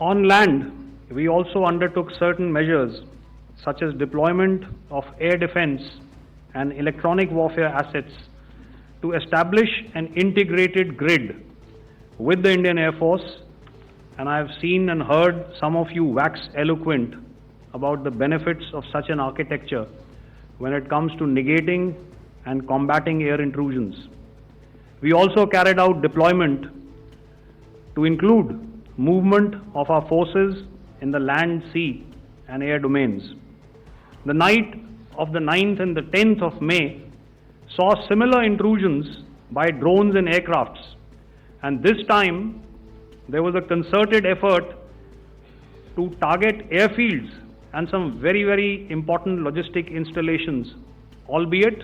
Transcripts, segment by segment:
On land, we also undertook certain measures such as deployment of air defense and electronic warfare assets to establish an integrated grid with the Indian Air Force, and I have seen and heard some of you wax eloquent about the benefits of such an architecture when it comes to negating and combating air intrusions. We also carried out deployment to include movement of our forces in the land, sea and air domains. The night of the 9th and the 10th of May saw similar intrusions by drones and aircrafts, and this time there was a concerted effort to target airfields and some very, very important logistic installations, albeit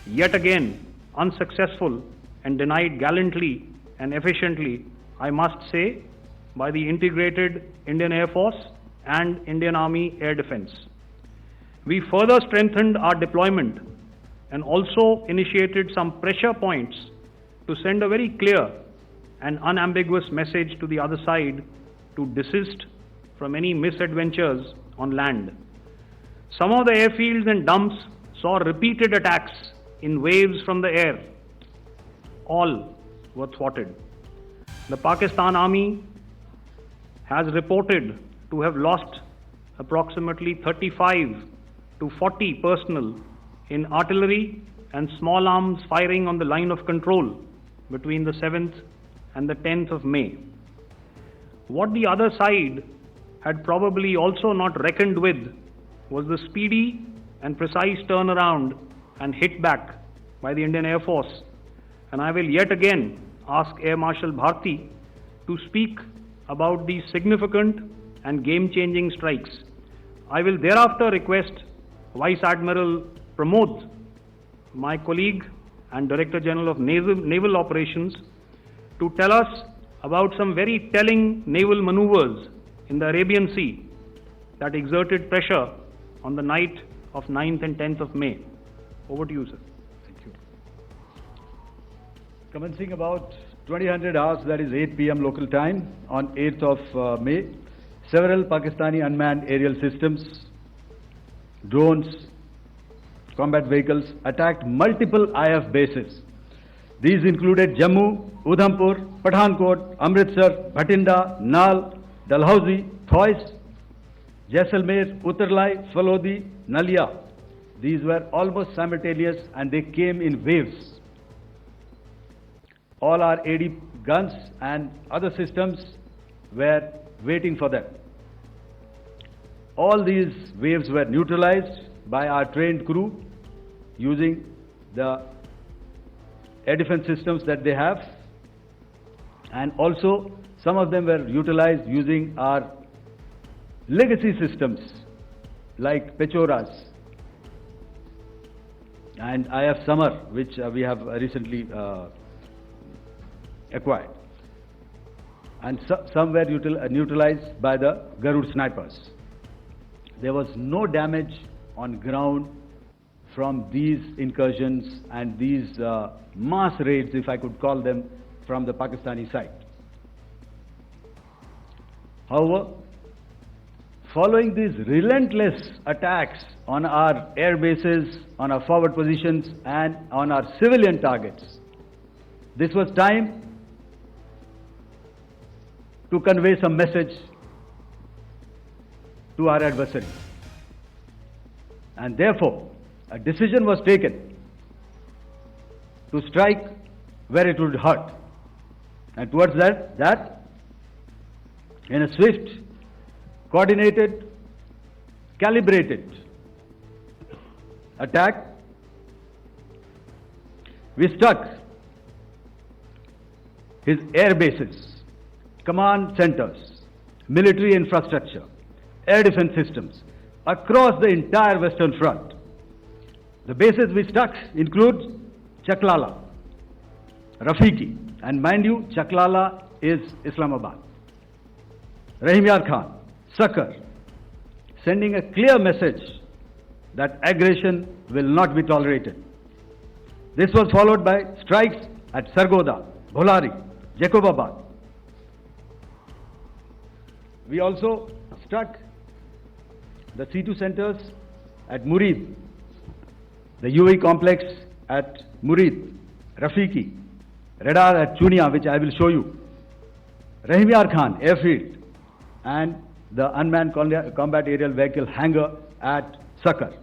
yet again unsuccessful and denied gallantly and efficiently, I must say, by the integrated Indian Air Force and Indian Army Air Defense. We further strengthened our deployment and also initiated some pressure points to send a very clear and unambiguous message to the other side to desist from any misadventures on land. Some of the airfields and dumps saw repeated attacks in waves from the air. All were thwarted. The Pakistan Army has reported to have lost approximately 35 to 40 personnel in artillery and small arms firing on the line of control between the 7th and the 10th of May. What the other side had probably also not reckoned with was the speedy and precise turnaround and hit back by the Indian Air Force. And I will yet again ask Air Marshal Bharti to speak about these significant and game-changing strikes. I will thereafter request Vice Admiral Pramod, my colleague and Director General of Naval Operations, to tell us about some very telling naval maneuvers in the Arabian Sea that exerted pressure on the night of 9th and 10th of May. Over to you, sir. Thank you. Commencing about 2000 hours, that is 8 p.m. local time, on 8th of May, several Pakistani unmanned aerial systems, drones, combat vehicles attacked multiple IF bases. These included Jammu, Udhampur, Pathankot, Amritsar, Bhatinda, Nal, Dalhousie, Thois, Jaisalmer, Uttarlai, Falodi, Nalia. These were almost simultaneous and they came in waves. All our AD guns and other systems were waiting for them. All these waves were neutralized by our trained crew using the air defense systems that they have, and also some of them were utilized using our legacy systems like Pechoras and IF Summer, which we have recently acquired, and some were neutralized by the Garud snipers. There was no damage on ground from these incursions and these mass raids, if I could call them, from the Pakistani side. However, following these relentless attacks on our air bases, on our forward positions and on our civilian targets, this was time to convey some message to our adversaries. And therefore, a decision was taken to strike where it would hurt. And towards that, in a swift, coordinated, calibrated attack, we struck his air bases, command centers, military infrastructure, air defense systems across the entire Western Front. The bases we struck include Chaklala, Rafiki, and mind you, Chaklala is Islamabad. Rahim Yar Khan, Sakar, sending a clear message that aggression will not be tolerated. This was followed by strikes at Sargoda, Bholari, Jacobabad. We also struck the C2 centers at Murid, the UAE complex at Murid, Rafiki, radar at Chunia, which I will show you, Rahimyar Khan airfield, and the unmanned combat aerial vehicle hangar at Sakar.